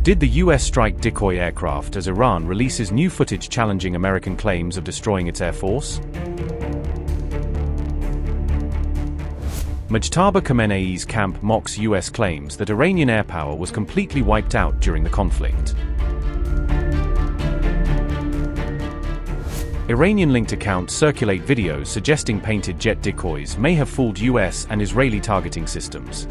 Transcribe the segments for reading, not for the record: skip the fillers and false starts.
Did the US strike decoy aircraft as Iran releases new footage challenging American claims of destroying its air force? Mujtaba Khamenei's camp mocks US claims that Iranian air power was completely wiped out during the conflict. Iranian-linked accounts circulate videos suggesting painted jet decoys may have fooled US and Israeli targeting systems.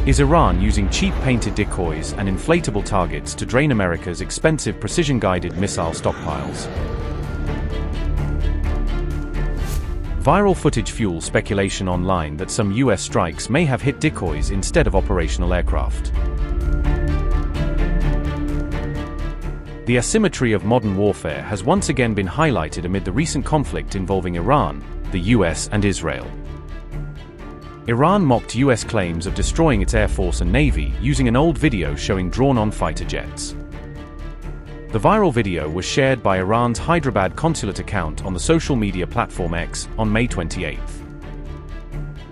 Is Iran using cheap painted decoys and inflatable targets to drain America's expensive precision-guided missile stockpiles? Viral footage fuels speculation online that some US strikes may have hit decoys instead of operational aircraft. The asymmetry of modern warfare has once again been highlighted amid the recent conflict involving Iran, the US and Israel. Iran mocked US claims of destroying its air force and navy using an old video showing drawn-on fighter jets. The viral video was shared by Iran's Hyderabad consulate account on the social media platform X on May 28.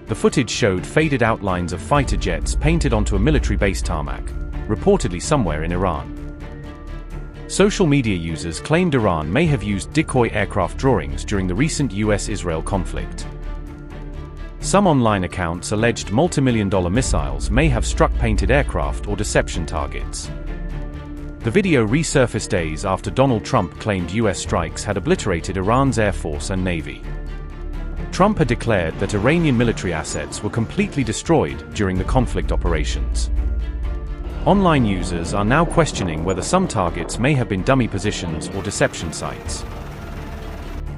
The footage showed faded outlines of fighter jets painted onto a military base tarmac, reportedly somewhere in Iran. Social media users claimed Iran may have used decoy aircraft drawings during the recent US-Israel conflict. Some online accounts alleged multi-million-dollar missiles may have struck painted aircraft or deception targets. The video resurfaced days after Donald Trump claimed US strikes had obliterated Iran's air force and navy. Trump had declared that Iranian military assets were completely destroyed during the conflict operations. Online users are now questioning whether some targets may have been dummy positions or deception sites.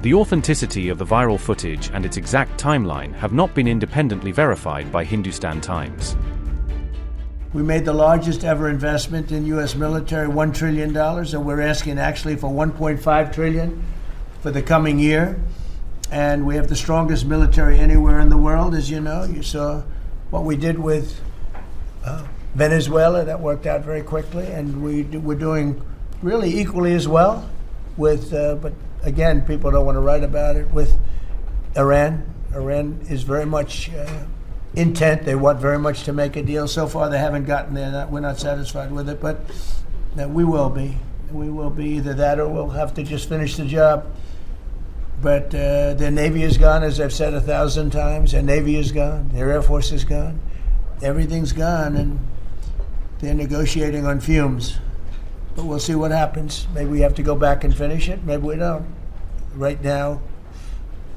The authenticity of the viral footage and its exact timeline have not been independently verified by Hindustan Times. We made the largest ever investment in U.S. military, $1 trillion, and we're asking actually for $1.5 trillion for the coming year. And we have the strongest military anywhere in the world, as you know. You saw what we did with Venezuela. That worked out very quickly, and we're doing really equally as well with, but again, people don't want to write about it, with Iran. Iran is very much intent. They want very much to make a deal. So far, they haven't gotten there. We're not satisfied with it, but we will be. We will be either that or we'll have to just finish the job. But their Navy is gone, as I've said 1,000 times. Their Navy is gone. Their Air Force is gone. Everything's gone, and they're negotiating on fumes. But we'll see what happens. Maybe we have to go back and finish it. Maybe we don't. Right now,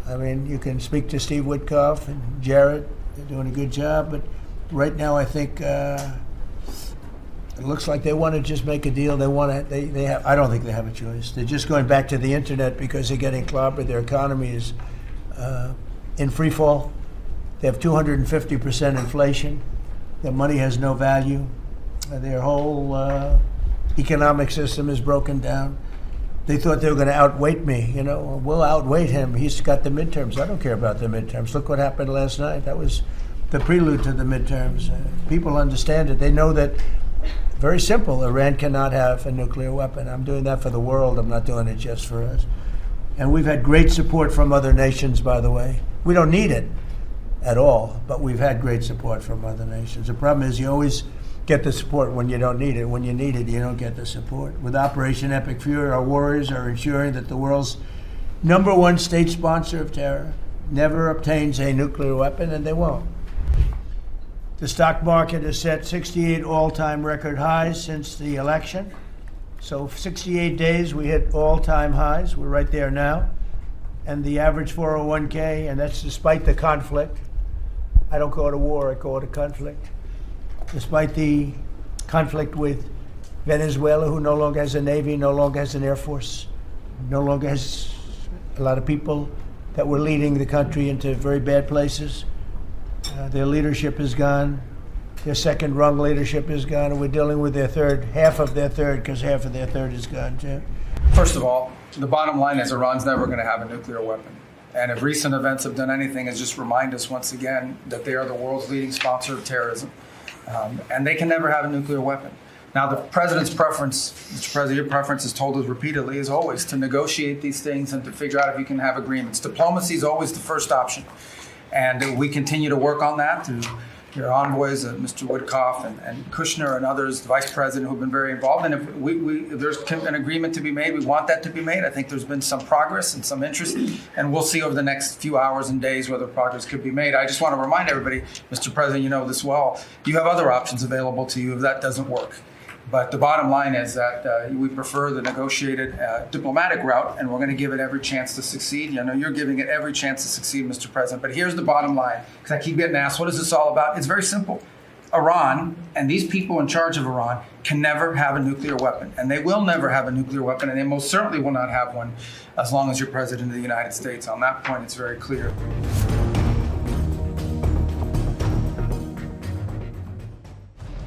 I mean, you can speak to Steve Witkoff and Jared. They're doing a good job. But right now, I think it looks like they want to just make a deal. They want to. They have. I don't think they have a choice. They're just going back to the internet because they're getting clobbered. Their economy is in free fall. They have 250% inflation. Their money has no value. Their whole economic system is broken down. They thought they were going to outweight me. You know, we'll outweight him. He's got the midterms. I don't care about the midterms. Look what happened last night. That was the prelude to the midterms. People understand it. They know that, very simple, Iran cannot have a nuclear weapon. I'm doing that for the world. I'm not doing it just for us. And we've had great support from other nations, by the way. We don't need it at all, but we've had great support from other nations. The problem is you always get the support when you don't need it. When you need it, you don't get the support. With Operation Epic Fury, our warriors are ensuring that the world's #1 state sponsor of terror never obtains a nuclear weapon, and they won't. The stock market has set 68 all-time record highs since the election. So 68 days, we hit all-time highs. We're right there now. And the average 401k, and that's despite the conflict. I don't call it a war, I call it a conflict. Despite the conflict with Venezuela, who no longer has a Navy, no longer has an Air Force, no longer has a lot of people that were leading the country into very bad places. Their leadership is gone. Their second-rung leadership is gone, and we're dealing with their third, half of their third, because half of their third is gone, too. First of all, the bottom line is Iran's never going to have a nuclear weapon. And if recent events have done anything, is just remind us once again that they are the world's leading sponsor of terrorism. And they can never have a nuclear weapon. Now, the president's preference, Mr. President, your preference has told us repeatedly, is always to negotiate these things and to figure out if you can have agreements. Diplomacy is always the first option. And we continue to work on that to your envoys, Mr. Woodcock and Kushner and others, the vice president, who've been very involved. And if there's an agreement to be made, we want that to be made. I think there's been some progress and some interest, and we'll see over the next few hours and days whether progress could be made. I just want to remind everybody, Mr. President, you know this well, you have other options available to you if that doesn't work. But the bottom line is that we prefer the negotiated diplomatic route, and we're going to give it every chance to succeed. I know you're giving it every chance to succeed, Mr. President. But here's the bottom line, because I keep getting asked, what is this all about? It's very simple. Iran and these people in charge of Iran can never have a nuclear weapon, and they will never have a nuclear weapon, and they most certainly will not have one as long as you're President of the United States. On that point, it's very clear.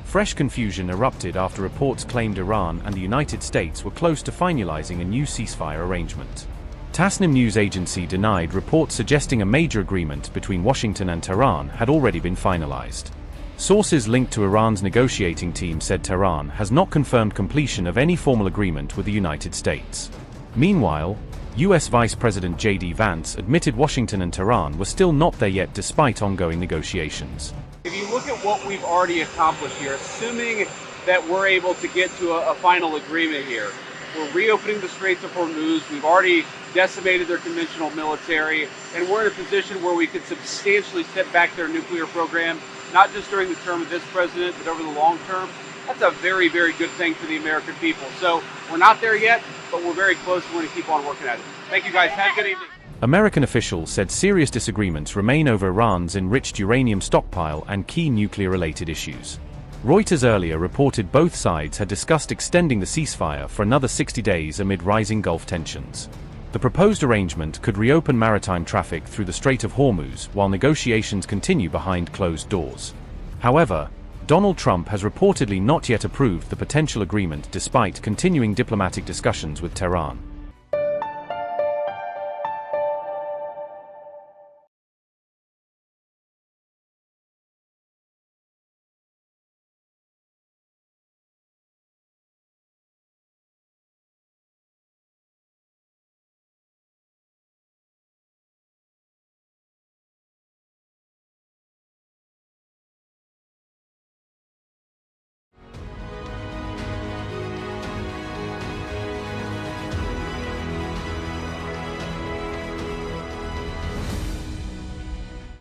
Fresh confusion erupted after reports claimed Iran and the United States were close to finalizing a new ceasefire arrangement. Tasnim news agency denied reports suggesting a major agreement between Washington and Tehran had already been finalized. Sources linked to Iran's negotiating team said Tehran has not confirmed completion of any formal agreement with the United States. Meanwhile, U.S. Vice President J.D. Vance admitted Washington and Tehran were still not there yet despite ongoing negotiations. If you look at what we've already accomplished here, assuming that we're able to get to a final agreement here, we're reopening the Straits of Hormuz, we've already decimated their conventional military, and we're in a position where we could substantially set back their nuclear program, not just during the term of this president, but over the long term. That's a very, very good thing for the American people. So we're not there yet, but we're very close. We're going to keep on working at it. Thank you, guys. Have a good evening. American officials said serious disagreements remain over Iran's enriched uranium stockpile and key nuclear-related issues. Reuters earlier reported both sides had discussed extending the ceasefire for another 60 days amid rising Gulf tensions. The proposed arrangement could reopen maritime traffic through the Strait of Hormuz while negotiations continue behind closed doors. However, Donald Trump has reportedly not yet approved the potential agreement despite continuing diplomatic discussions with Tehran.